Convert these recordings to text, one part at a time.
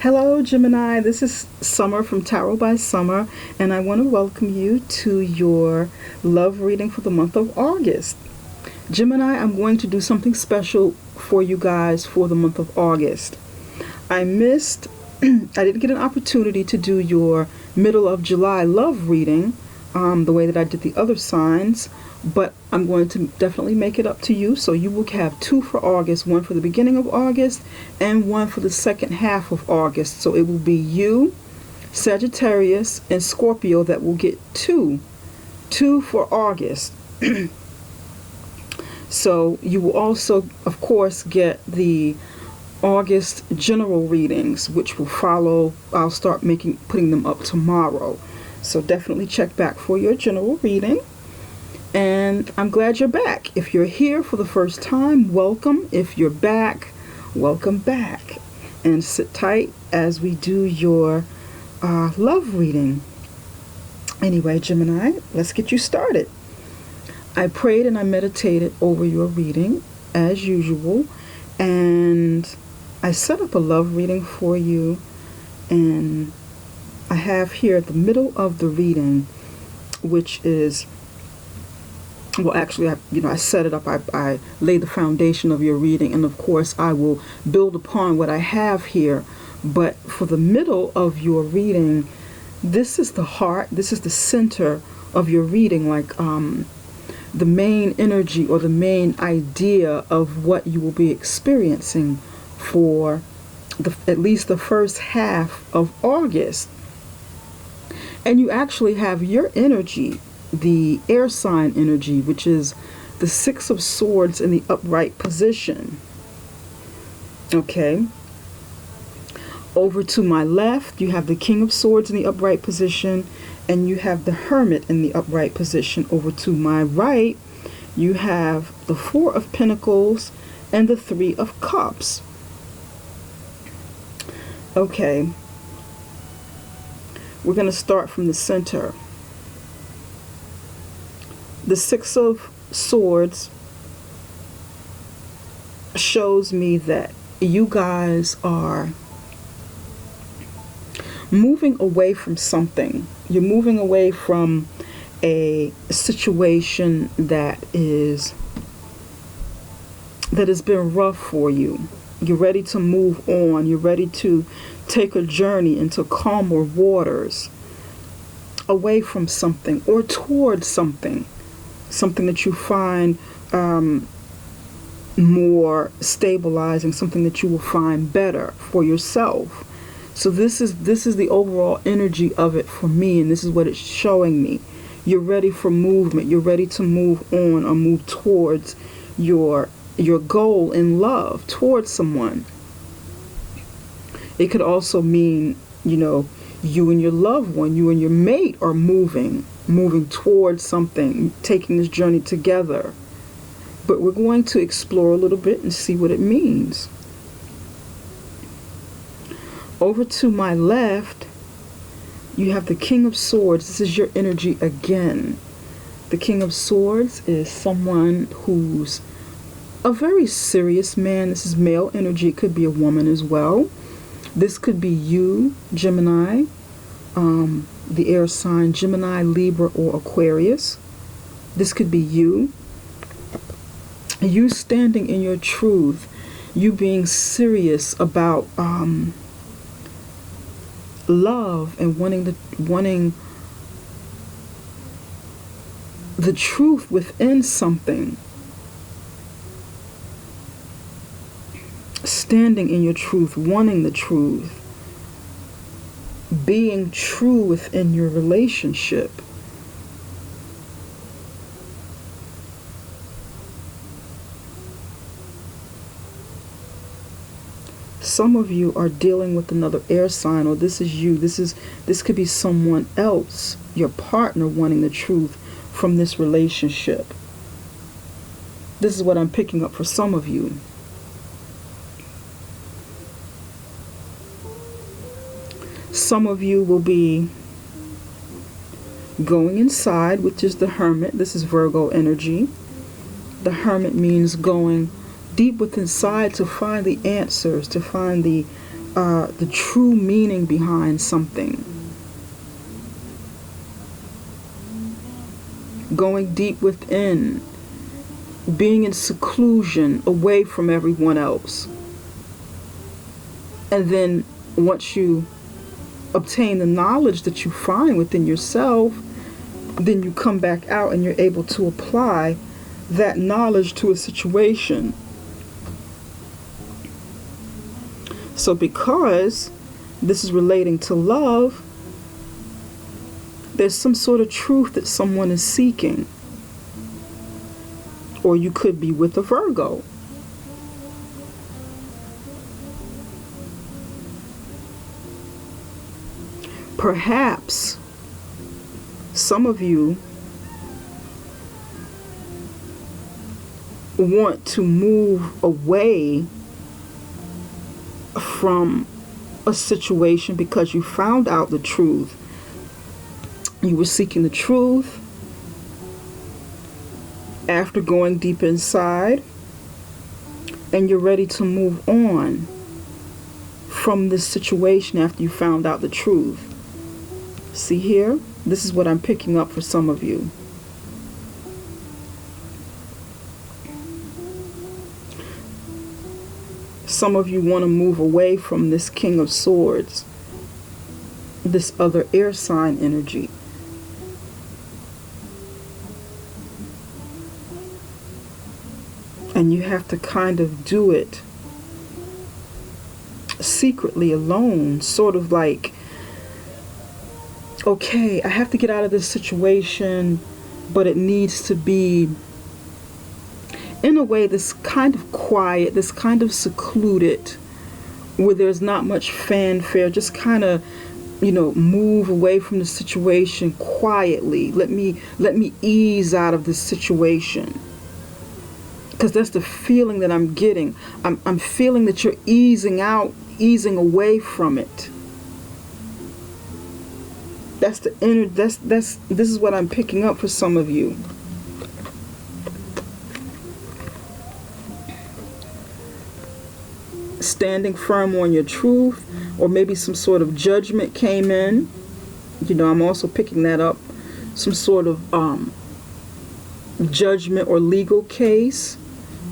Hello, Gemini. This is Summer from Tarot by Summer, and I want to welcome you to your love reading for the month of August. Gemini, I'm going to do something special for you guys for the month of August. I didn't get an opportunity to do your middle of July love reading the way that I did the other signs, but I'm going to definitely make it up to you. So you will have two for August, one for the beginning of August and one for the second half of August. So it will be you, Sagittarius, and Scorpio that will get two for August. So you will also, of course, get the August general readings, which will follow. I'll start putting them up tomorrow. So definitely check back for your general reading. And I'm glad you're back. If you're here for the first time, welcome. If you're back, welcome back. And sit tight as we do your love reading. Anyway, Gemini, let's get you started. I prayed and I meditated over your reading as usual. And I set up a love reading for you. And I have here at the middle of the reading, which is, well, actually, I set it up. I laid the foundation of your reading, and of course, I will build upon what I have here. But for the middle of your reading, this is the heart. This is the center of your reading, like the main energy or the main idea of what you will be experiencing for at least the first half of August. And you actually have your energy, the air sign energy, which is the Six of Swords in the upright position. Okay. Over to my left, you have the King of Swords in the upright position, and you have the Hermit in the upright position. Over to my right, you have the Four of Pentacles and the Three of Cups. Okay. We're going to start from the center. The Six of Swords shows me that you guys are moving away from something. You're moving away from a situation that has been rough for you. You're ready to move on. You're ready to take a journey into calmer waters, away from something or towards something that you find more stabilizing, something that you will find better for yourself. So this is the overall energy of it for me, and this is what it's showing me. You're ready for movement. You're ready to move on or move towards your goal in love, towards someone. It could also mean, you and your loved one, you and your mate are moving towards something, taking this journey together. But we're going to explore a little bit and see what it means. Over to my left, you have the King of Swords. This is your energy again. The King of Swords is someone who's a very serious man. This is male energy. It could be a woman as well. This could be you, Gemini, the air sign Gemini, Libra, or Aquarius. This could be you. You standing in your truth. You being serious about love and wanting the truth within something. Standing in your truth, wanting the truth, being true within your relationship. Some of you are dealing with another air sign, or this is you. This could be someone else, your partner, wanting the truth from this relationship. This is what I'm picking up for some of you. Some of you will be going inside, which is the Hermit. This is Virgo energy. The Hermit means going deep within inside to find the answers, to find the the true meaning behind something. Going deep within, being in seclusion, away from everyone else. And then once you obtain the knowledge that you find within yourself, then you come back out and you're able to apply that knowledge to a situation. So because this is relating to love, there's some sort of truth that someone is seeking. Or you could be with a Virgo. Perhaps some of you want to move away from a situation because you found out the truth. You were seeking the truth after going deep inside, and you're ready to move on from this situation after you found out the truth. See here? This is what I'm picking up for some of you. Some of you want to move away from this King of Swords, this other air sign energy. And you have to kind of do it secretly alone, sort of like, okay, I have to get out of this situation, but it needs to be in a way that's kind of quiet, that's kind of secluded, where there's not much fanfare. Just kind of, move away from the situation quietly. Let me ease out of this situation. Because that's the feeling that I'm getting. I'm feeling that you're easing out, easing away from it. That's the inner. This is what I'm picking up for some of you. Standing firm on your truth, or maybe some sort of judgment came in. I'm also picking that up. Some sort of judgment or legal case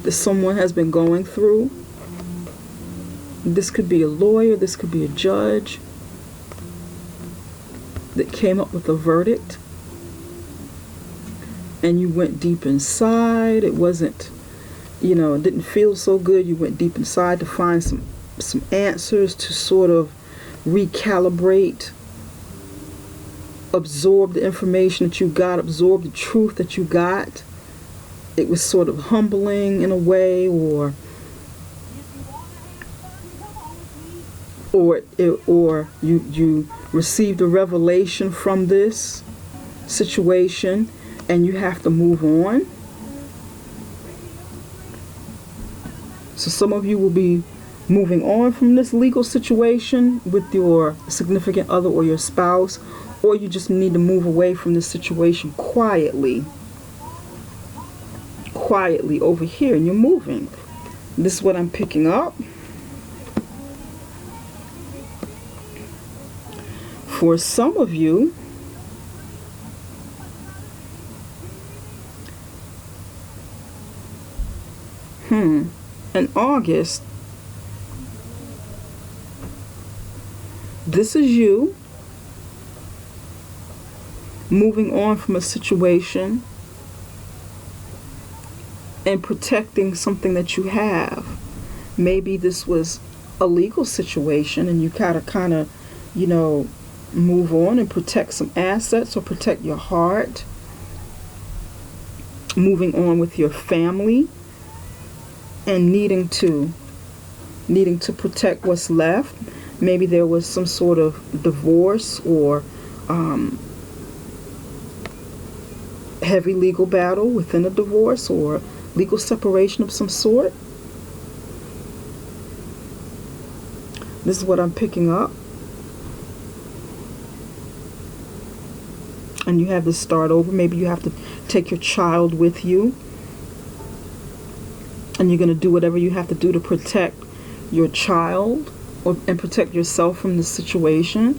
that someone has been going through. This could be a lawyer, this could be a judge that came up with a verdict, and you went deep inside. It wasn't, it didn't feel so good. You went deep inside to find some answers, to sort of recalibrate, absorb the information that you got, absorb the truth that you got. It was sort of humbling in a way, or you received a revelation from this situation and you have to move on. So some of you will be moving on from this legal situation with your significant other or your spouse, or you just need to move away from this situation quietly over here, and you're moving. This is what I'm picking up. For some of you, in August, this is you moving on from a situation and protecting something that you have. Maybe this was a legal situation and you gotta kind of, move on and protect some assets or protect your heart. Moving on with your family and needing to protect what's left. Maybe there was some sort of divorce or heavy legal battle within a divorce or legal separation of some sort. This is what I'm picking up. And you have to start over. Maybe you have to take your child with you. And you're going to do whatever you have to do to protect your child and protect yourself from this situation,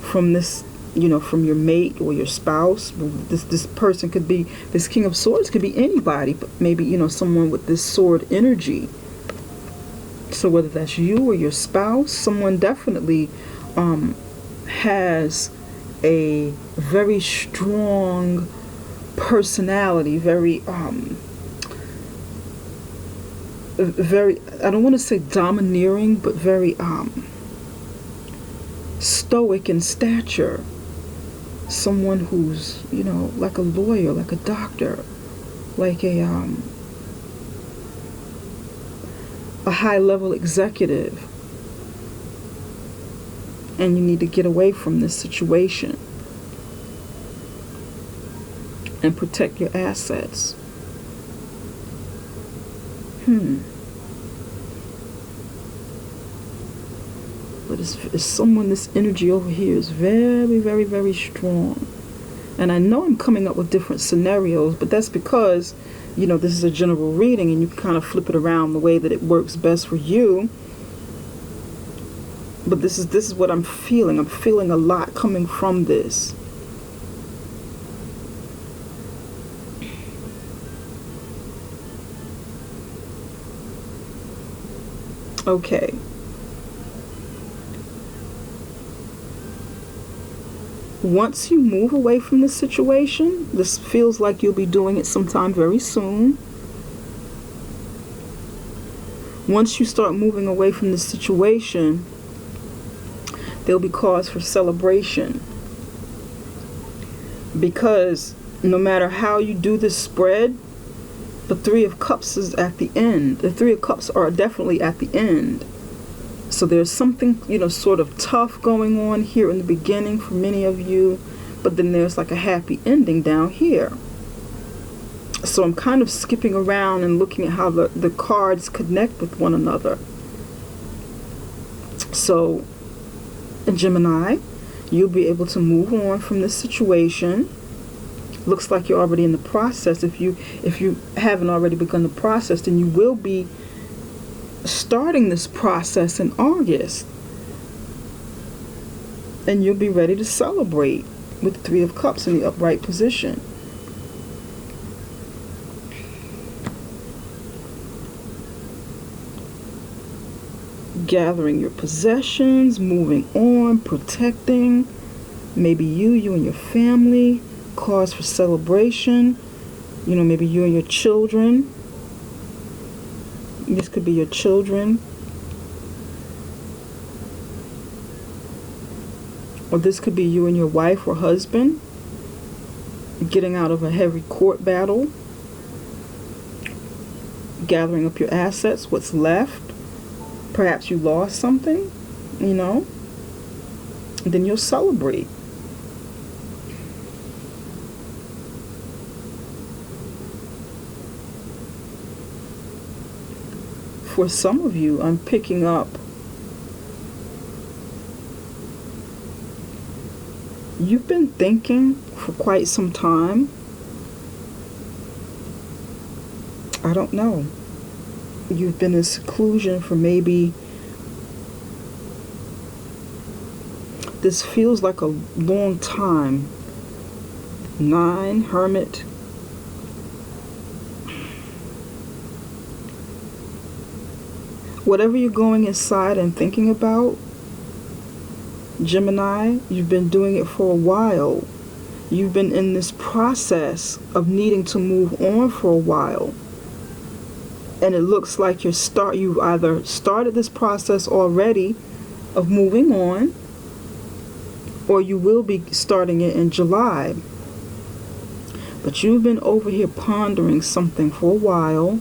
from this, from your mate or your spouse. This person could be, this King of Swords could be anybody, but maybe, someone with this sword energy. So whether that's you or your spouse, someone definitely has a very strong personality, very, I don't want to say domineering, but very stoic in stature. Someone who's, like a lawyer, like a doctor, like a high-level executive. And you need to get away from this situation and protect your assets. But it's someone, this energy over here is very, very, very strong. And I know I'm coming up with different scenarios, but that's because, this is a general reading and you can kind of flip it around the way that it works best for you. But this is what I'm feeling. I'm feeling a lot coming from this. Okay. Once you move away from this situation, this feels like you'll be doing it sometime very soon. Once you start moving away from this situation, there'll be cause for celebration. Because no matter how you do this spread, the Three of Cups is at the end. The Three of Cups are definitely at the end. So there's something, sort of tough going on here in the beginning for many of you, but then there's like a happy ending down here. So I'm kind of skipping around and looking at how the cards connect with one another. So, Gemini, you'll be able to move on from this situation. Looks like you're already in the process. If you haven't already begun the process, then you will be starting this process in August. And you'll be ready to celebrate with the Three of Cups in the upright position. Gathering your possessions, moving on, protecting. Maybe you and your family. Cause for celebration. Maybe you and your children. This could be your children. Or this could be you and your wife or husband getting out of a heavy court battle. Gathering up your assets, what's left. Perhaps you lost something, and then you'll celebrate. For some of you, I'm picking up you've been thinking for quite some time. I don't know. You've been in seclusion for maybe, this feels like a long time. 9, Hermit. Whatever you're going inside and thinking about, Gemini, you've been doing it for a while. You've been in this process of needing to move on for a while. And it looks like you've either started this process already of moving on, or you will be starting it in July. But you've been over here pondering something for a while,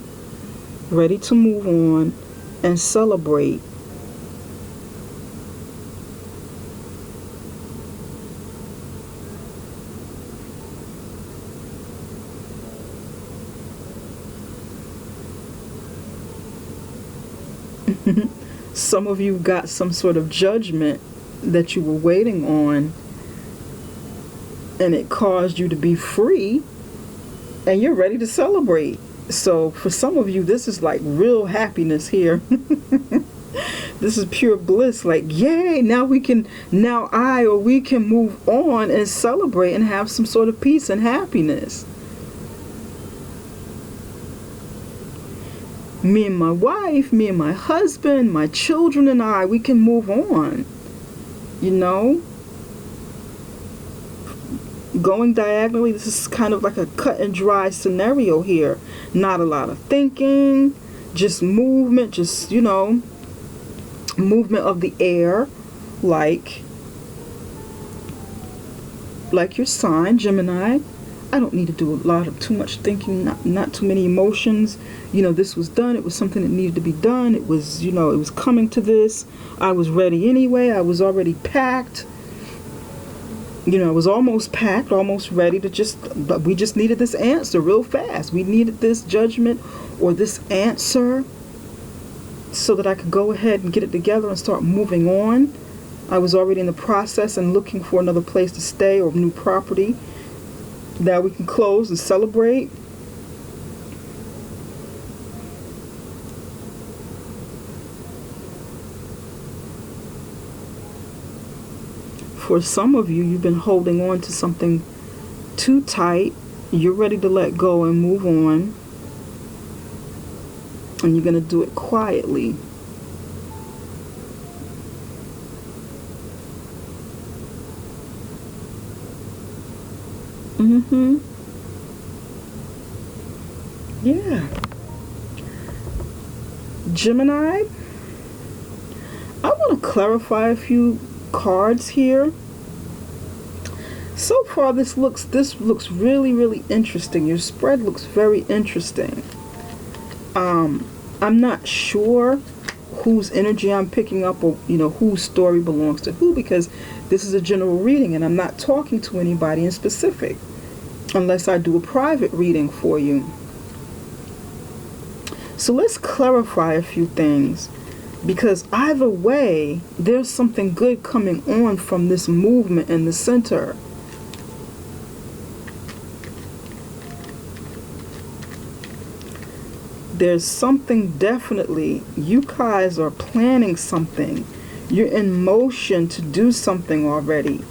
ready to move on and celebrate. Some of you got some sort of judgment that you were waiting on, and it caused you to be free, and you're ready to celebrate. So for some of you, this is like real happiness here. This is pure bliss. Like, yay, now we can move on and celebrate and have some sort of peace and happiness. Me and my wife, me and my husband, my children and I, we can move on. You know? Going diagonally, this is kind of like a cut and dry scenario here. Not a lot of thinking, just movement, just, you know, movement of the air, like your sign, Gemini. I don't need to do too much thinking, not too many emotions. You know, this was done. It was something that needed to be done. It was, you know, it was coming to this. I was ready anyway. I was already packed. You know, I was almost packed, almost ready to but we just needed this answer real fast. We needed this judgment or this answer so that I could go ahead and get it together and start moving on. I was already in the process and looking for another place to stay or new property. Now we can close and celebrate. For some of you, you've been holding on to something too tight. You're ready to let go and move on. And you're going to do it quietly. Yeah. Gemini, I want to clarify a few cards here. So far this looks really, really interesting. Your spread looks very interesting. I'm not sure whose energy I'm picking up, or you know, whose story belongs to who, because this is a general reading and I'm not talking to anybody in specific unless I do a private reading for you. So let's clarify a few things, because either way there's something good coming on from this movement in the center. There's something, definitely. You guys are planning something. You're in motion to do something already.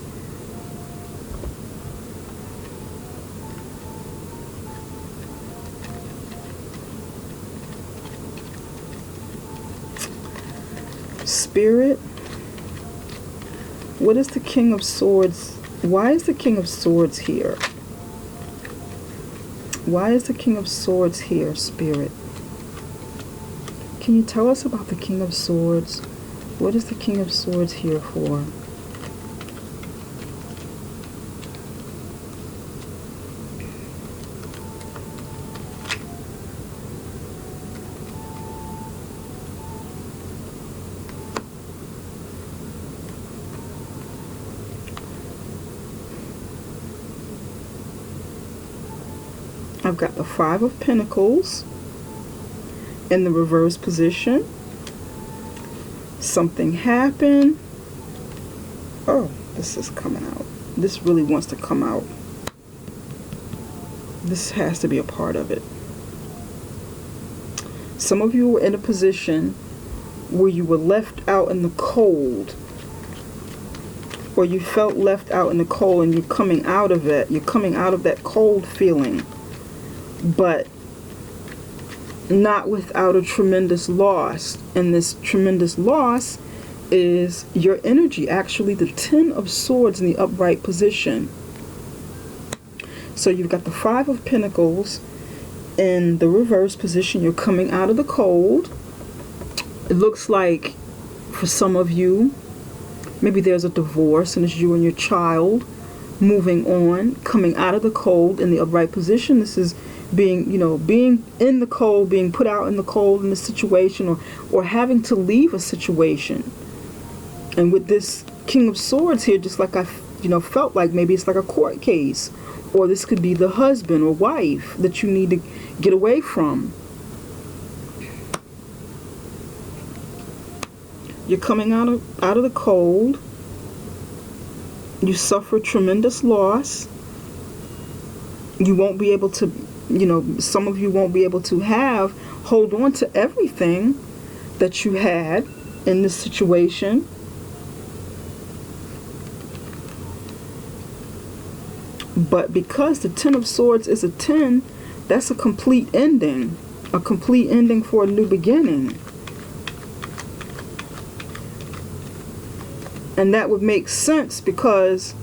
Spirit, what is the King of Swords? Why is the King of Swords here? Why is the King of Swords here, Spirit? Can you tell us about the King of Swords? What is the King of Swords here for? I've got the Five of Pentacles in the reverse position. Something happened. Oh, this is coming out. This really wants to come out. This has to be a part of it. Some of you were in a position where you were left out in the cold, or you felt left out in the cold, and you're coming out of it. You're coming out of that cold feeling, but not without a tremendous loss. And this tremendous loss is your energy. Actually, the Ten of Swords in the upright position. So you've got the Five of Pentacles in the reverse position. You're coming out of the cold. It looks like for some of you, maybe there's a divorce and it's you and your child moving on, coming out of the cold in the upright position. This is being, you know, being in the cold, being put out in the cold in a situation, or having to leave a situation. And with this King of Swords here, just like I, you know, felt like maybe it's like a court case, or this could be the husband or wife that you need to get away from. You're coming out of the cold. You suffer tremendous loss. You won't be able to, you know, some of you won't be able to hold on to everything that you had. in this situation. But because the Ten of Swords is a 10, that's a complete ending. A complete ending for a new beginning. And that would make sense because,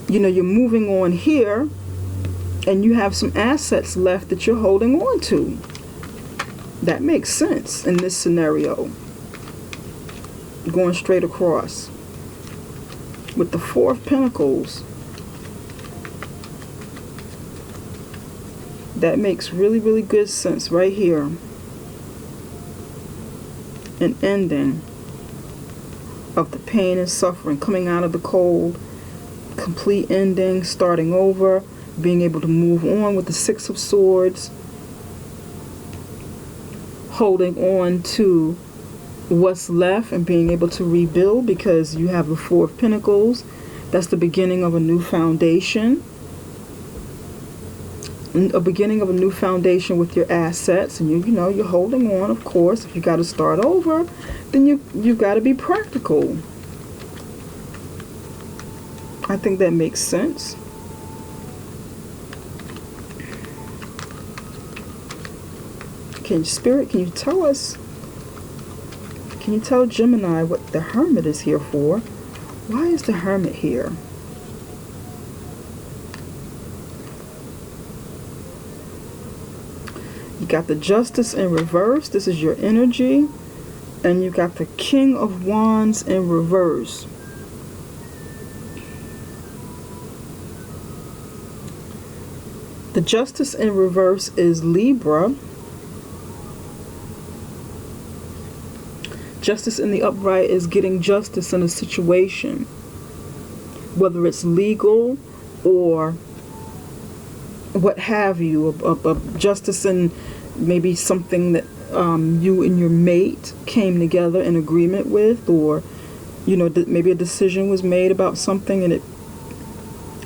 you know, you're moving on here and you have some assets left that you're holding on to. That makes sense in this scenario. Going straight across. With the Four of Pentacles. That makes really, really good sense right here. An ending of the pain and suffering, coming out of the cold, complete ending, starting over, being able to move on with the Six of Swords, holding on to what's left and being able to rebuild because you have the Four of Pentacles. That's the beginning of a new foundation. A beginning of a new foundation with your assets, and you know you're holding on. Of course, if you got to start over, then you've got to be practical. I think that makes sense. Spirit, can you tell us? Can you tell Gemini what the Hermit is here for? Why is the Hermit here? You got the Justice in reverse. This is your energy. And you got the King of Wands in reverse. The Justice in reverse is Libra. Justice in the upright is getting justice in a situation. Whether it's legal or what have you, a justice in maybe something that you and your mate came together in agreement with, or you know, maybe a decision was made about something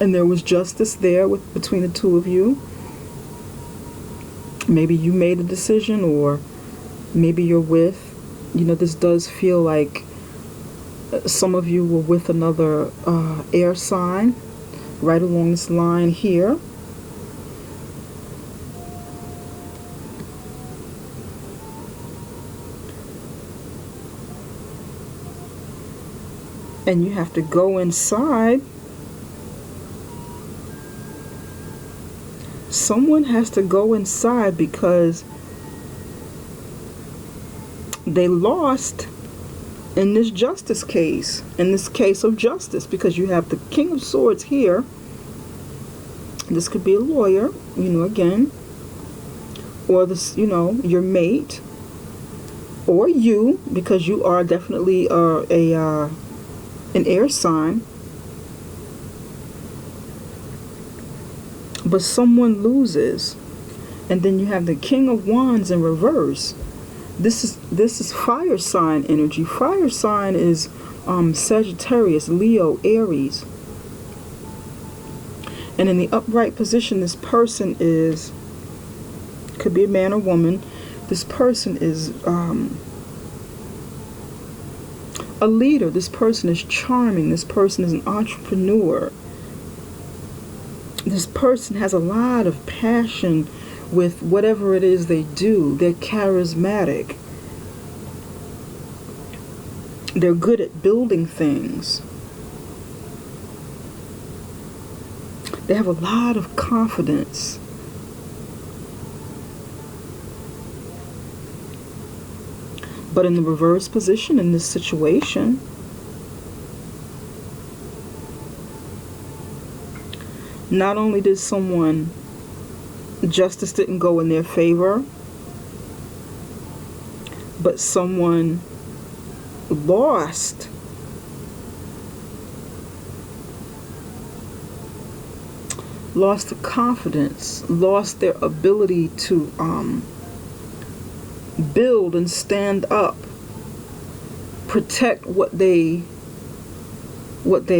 and there was justice there between the two of you. Maybe you made a decision, or maybe you're with, you know, this does feel like some of you were with another air sign right along this line here. And you have to go inside. Someone has to go inside because they lost in this justice case, in this case of justice, because you have the King of Swords here. This could be a lawyer, you know, again, or this, you know, your mate, or you, because you are definitely an air sign. But someone loses, and then you have the King of Wands in reverse. This is fire sign energy. Fire sign is Sagittarius, Leo, Aries. And in the upright position, this person is, could be a man or woman, this person is a leader. This person is charming. This person is an entrepreneur. This person has a lot of passion with whatever it is they do. They're charismatic. They're good at building things. They have a lot of confidence. But in the reverse position in this situation, not only did someone, justice didn't go in their favor, but someone lost the confidence, lost their ability to build and stand up, protect what they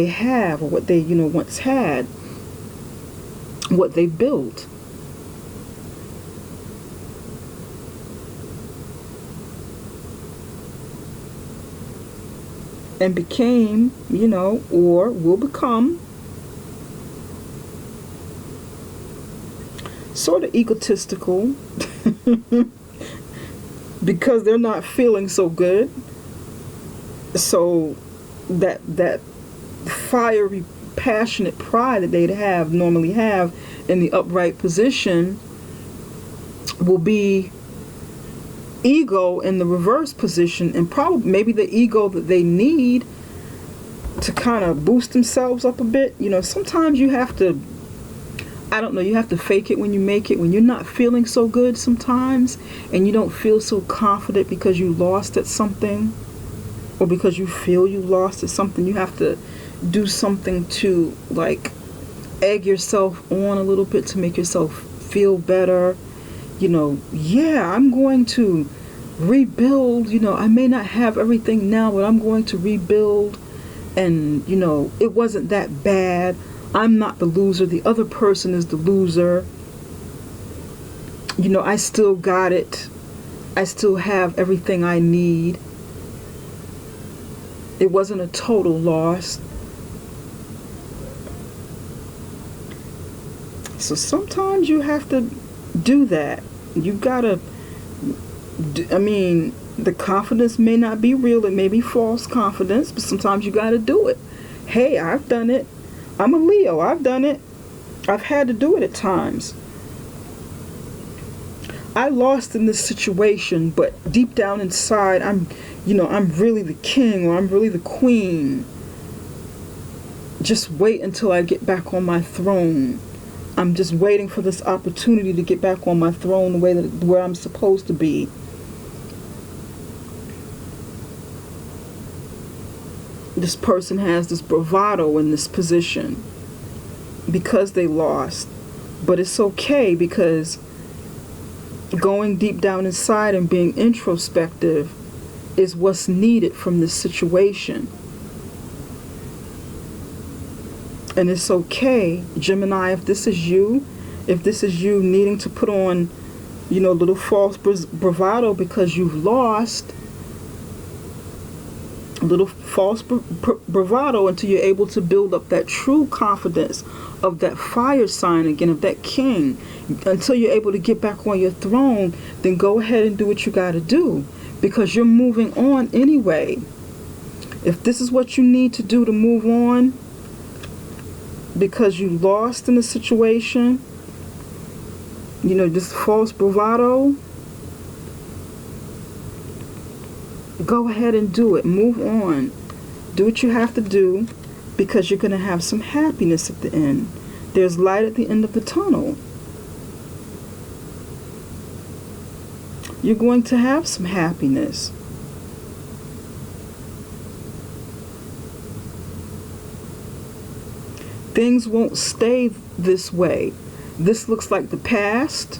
have, or what they, you know, once had, what they built. and became, or will become sort of egotistical because they're not feeling so good. So that fiery, passionate pride that they'd normally have in the upright position will be ego in the reverse position, and probably maybe the ego that they need to kind of boost themselves up a bit. Sometimes you have to, I don't know, you have to fake it when you make it. When you're not feeling so good sometimes, and you don't feel so confident because you lost at something, or because you feel you lost at something, you have to do something to, like, egg yourself on a little bit to make yourself feel better. I'm going to rebuild. I may not have everything now, but I'm going to rebuild. And, it wasn't that bad. I'm not the loser. The other person is the loser. I still got it. I still have everything I need. It wasn't a total loss. So sometimes you have to do that. You gotta, the confidence may not be real. It may be false confidence, but sometimes you gotta do it. Hey, I've done it. I'm a Leo. I've done it. I've had to do it at times. I lost in this situation, but deep down inside, I'm really the king, or I'm really the queen. Just wait until I get back on my throne. I'm just waiting for this opportunity to get back on my throne where I'm supposed to be. This person has this bravado in this position because they lost. But it's okay, because going deep down inside and being introspective is what's needed from this situation. And it's okay, Gemini, if this is you needing to put on, little false bravado because you've lost, a little false bravado until you're able to build up that true confidence of that fire sign again, of that king, until you're able to get back on your throne. Then go ahead and do what you got to do, because you're moving on anyway. If this is what you need to do to move on, because you lost in a situation, this false bravado, go ahead and do it. Move on. Do what you have to do, because you're going to have some happiness at the end. There's light at the end of the tunnel. You're going to have some happiness. Things won't stay this way. This looks like the past,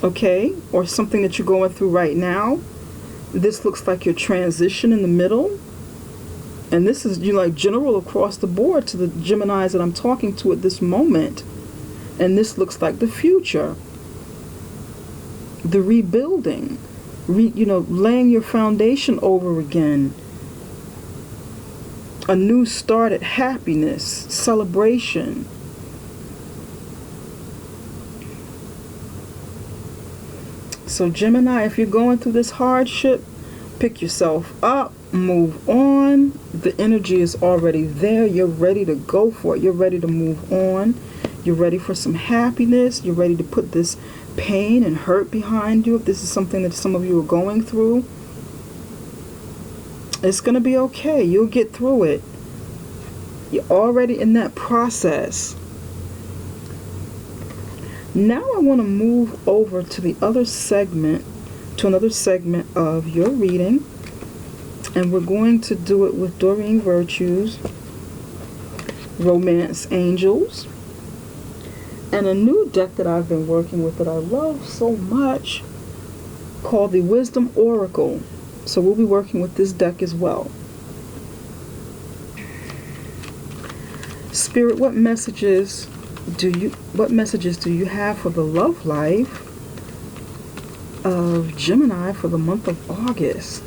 okay? Or something that you're going through right now. This looks like your transition in the middle. And this is, general across the board to the Geminis that I'm talking to at this moment. And this looks like the future. The rebuilding. Laying your foundation over again. A new start at happiness, celebration. So Gemini, if you're going through this hardship, pick yourself up, move on. The energy is already there. You're ready to go for it. You're ready to move on. You're ready for some happiness. You're ready to put this pain and hurt behind you. If this is something that some of you are going through, it's going to be okay. You'll get through it. You're already in that process. Now I want to move over to the other segment, to another segment of your reading. And we're going to do it with Doreen Virtue's Romance Angels. And a new deck that I've been working with that I love so much, called the Wisdom Oracle. So we'll be working with this deck as well. Spirit, what messages do you have for the love life of Gemini for the month of August?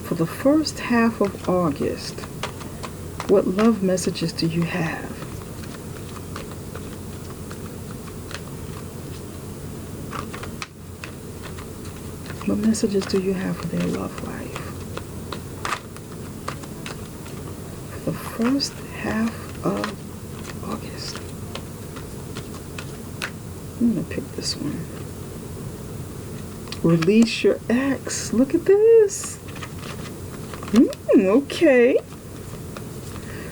For for the first half of August, what love messages do you have? What messages do you have for their love life? For the first half of August. I'm going to pick this one. Release your ex. Look at this. Okay.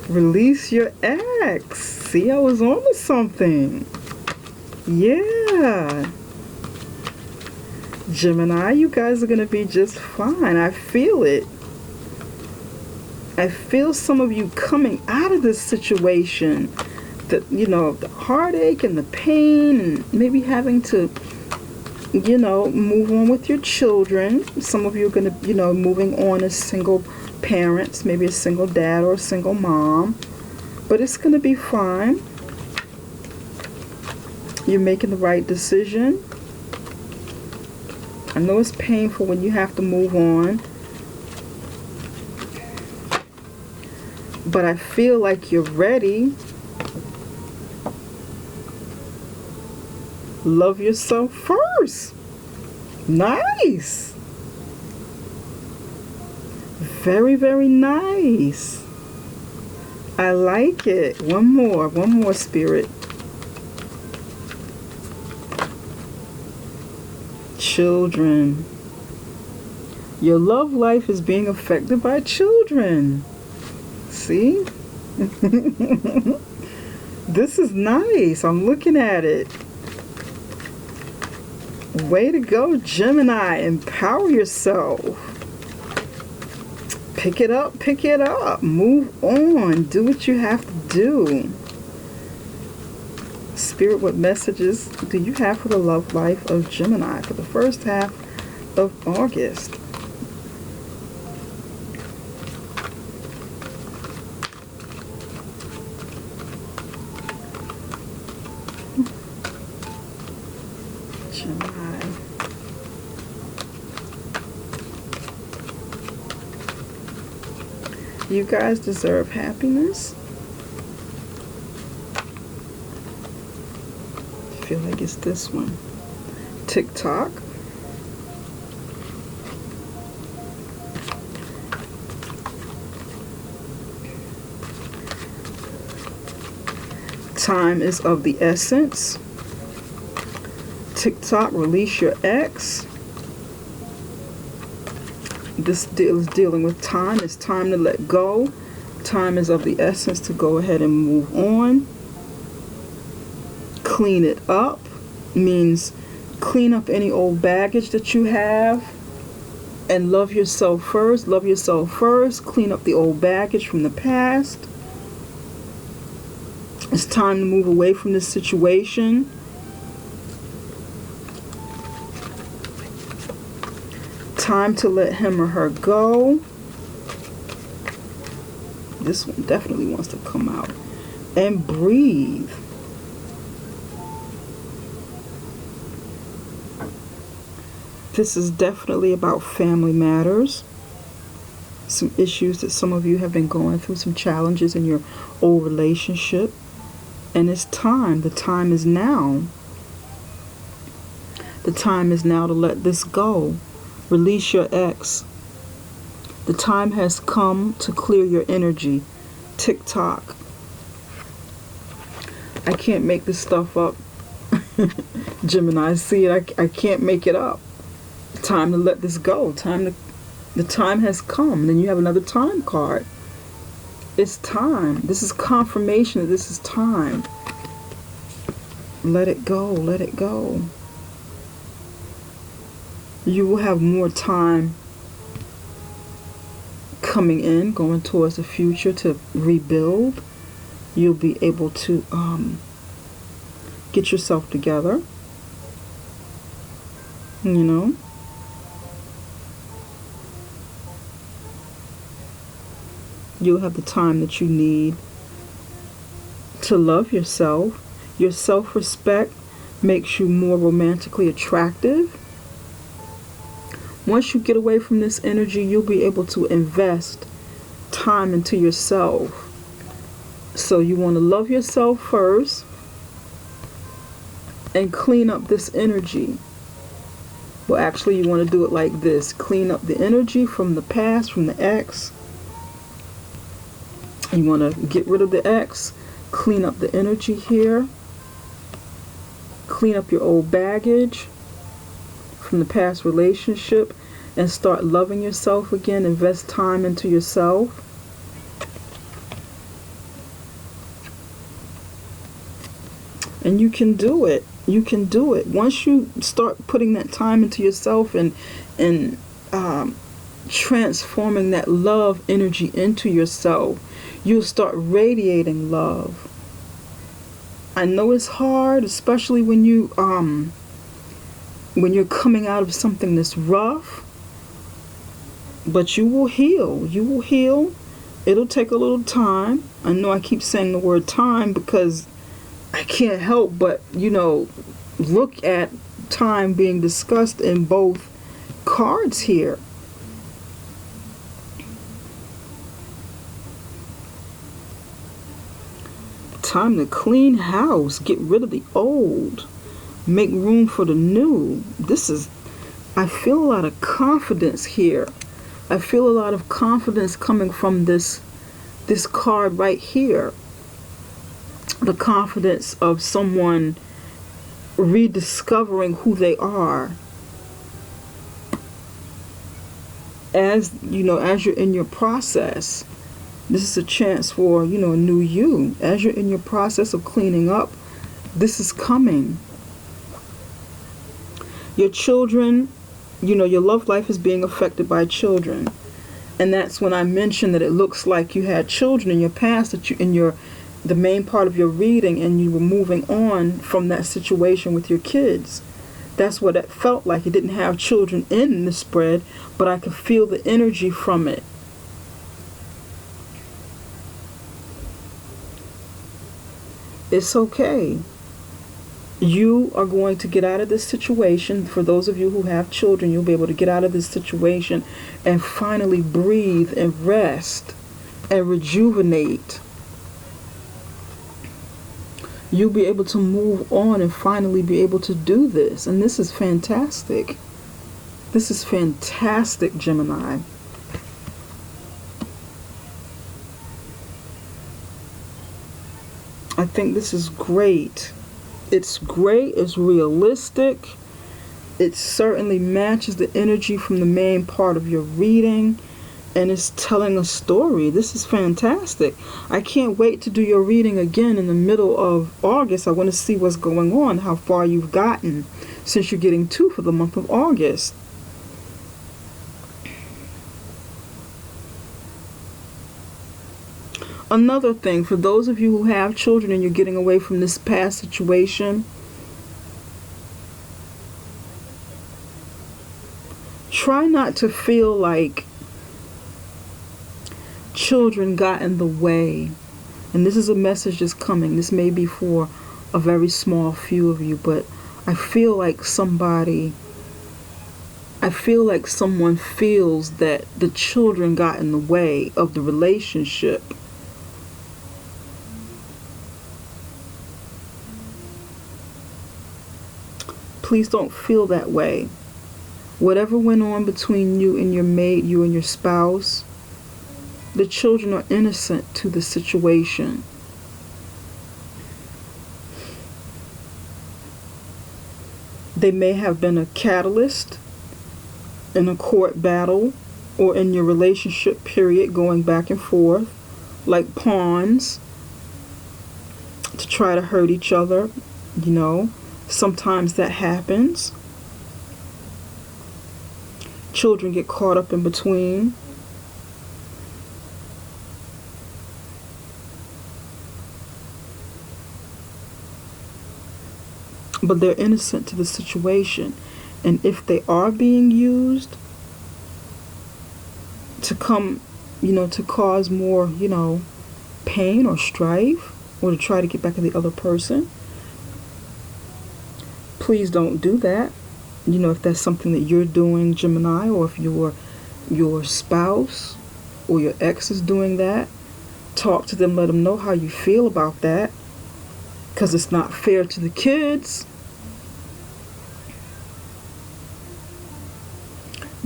Release your ex. See, I was on to something. Yeah. Gemini, you guys are going to be just fine. I feel it. I feel some of you coming out of this situation. The heartache and the pain and maybe having to, move on with your children. Some of you are going to, moving on as single parents, maybe a single dad or a single mom. But it's going to be fine. You're making the right decision. I know it's painful when you have to move on. But I feel like you're ready. Love yourself first. Nice. Very, very nice. I like it. One more, Spirit. Children. Your love life is being affected by children. See? This is nice. I'm looking at it. Way to go, Gemini. Empower yourself. Pick it up, pick it up. Move on. Do what you have to do. Spirit, what messages do you have for the love life of Gemini for the first half of August? Gemini. You guys deserve happiness. I feel like it's this one. TikTok. Time is of the essence. TikTok, release your ex. This deal is dealing with time. It's time to let go. Time is of the essence to go ahead and move on. Clean it up means clean up any old baggage that you have and love yourself first. Love yourself first. Clean up the old baggage from the past. It's time to move away from this situation. Time to let him or her go. This one definitely wants to come out. And breathe. This is definitely about family matters. Some issues that some of you have been going through. Some challenges in your old relationship. And it's time. The time is now. The time is now to let this go. Release your ex. The time has come to clear your energy. TikTok. I can't make this stuff up. Gemini, see it. I can't make it up. Time to let this go. The time has come. Then you have another time card. It's time. This is confirmation that this is time. Let it go. Let it go. You will have more time coming in, going towards the future to rebuild. You'll be able to get yourself together. You know. You'll have the time that you need to love yourself. Your self-respect makes you more romantically attractive. Once you get away from this energy, you'll be able to invest time into yourself. So you want to love yourself first and clean up this energy. Well, actually, you want to do it like this. Clean up the energy from the past, from the ex. You want to get rid of the ex. Clean up the energy here. Clean up your old baggage from the past relationship and start loving yourself again. Invest time into yourself. And you can do it. You can do it. Once you start putting that time into yourself and transforming that love energy into yourself, you'll start radiating love. I know it's hard, especially when you're coming out of something that's rough, but you will heal. You will heal. It'll take a little time. I know I keep saying the word time because I can't help but, look at time being discussed in both cards here. Time to clean house, get rid of the old, make room for the new. I feel a lot of confidence here. I feel a lot of confidence coming from this card right here. The confidence of someone rediscovering who they are. As you're in your process, this is a chance for, a new you. As you're in your process of cleaning up, this is coming. Your children, your love life is being affected by children. And that's when I mentioned that it looks like you had children in your past, that the main part of your reading, and you were moving on from that situation with your kids. That's what it felt like. It didn't have children in the spread, but I could feel the energy from it. It's okay. You are going to get out of this situation. For those of you who have children, you'll be able to get out of this situation and finally breathe and rest and rejuvenate. You'll be able to move on and finally be able to do this. And this is fantastic. This is fantastic, Gemini. I think this is great. It's great. It's realistic. It certainly matches the energy from the main part of your reading. And it's telling a story. This is fantastic. I can't wait to do your reading again in the middle of August. I want to see what's going on, how far you've gotten since you're getting 2 for the month of August. Another thing, for those of you who have children and you're getting away from this past situation, try not to feel like children got in the way. And this is a message that's coming. This may be for a very small few of you, but I feel like someone feels that the children got in the way of the relationship. Please don't feel that way. Whatever went on between you and your mate, you and your spouse, the children are innocent to the situation. They may have been a catalyst in a court battle or in your relationship period, going back and forth, like pawns to try to hurt each other. Sometimes that happens. Children get caught up in between. But they're innocent to the situation. And if they are being used to to cause more, pain or strife, or to try to get back at the other person, please don't do that. if that's something that you're doing, Gemini, or if your spouse or your ex is doing that, talk to them, let them know how you feel about that, because it's not fair to the kids.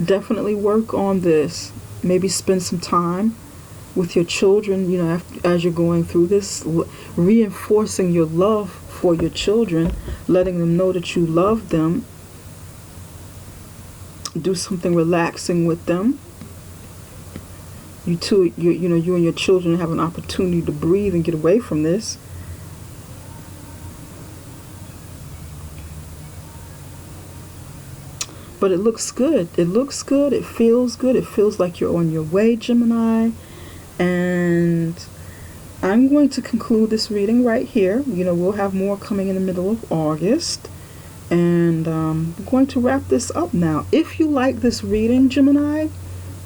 Definitely work on this. Maybe spend some time with your children, as you're going through this, reinforcing your love for your children, letting them know that you love them. Do something relaxing with them. You and your children have an opportunity to breathe and get away from this. But it looks good. It looks good. It feels good. It feels like you're on your way, Gemini. And I'm going to conclude this reading right here. We'll have more coming in the middle of August. And I'm going to wrap this up now. If you like this reading, Gemini,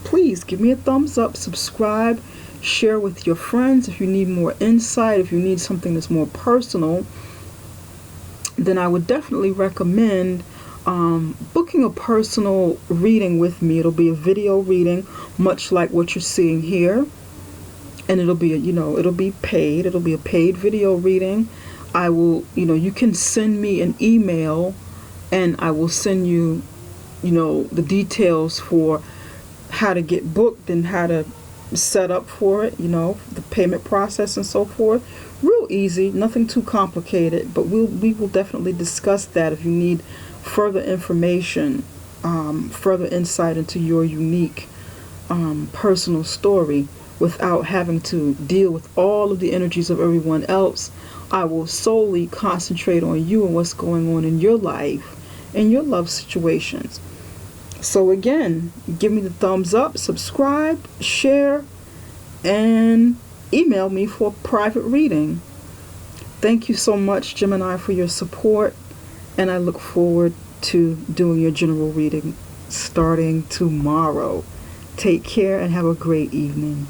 please give me a thumbs up, subscribe, share with your friends. If you need more insight, if you need something that's more personal, then I would definitely recommend booking a personal reading with me. It'll be a video reading, much like what you're seeing here. And it'll be, it'll be paid. It'll be a paid video reading. I will, you can send me an email and I will send you, the details for how to get booked and how to set up for it, the payment process and so forth. Real easy, nothing too complicated, but we will definitely discuss that if you need further information, further insight into your unique personal story without having to deal with all of the energies of everyone else. I will solely concentrate on you and what's going on in your life and your love situations. So again, give me the thumbs up, subscribe, share, and email me for a private reading. Thank you so much, Gemini, for your support, and I look forward to doing your general reading starting tomorrow. Take care and have a great evening.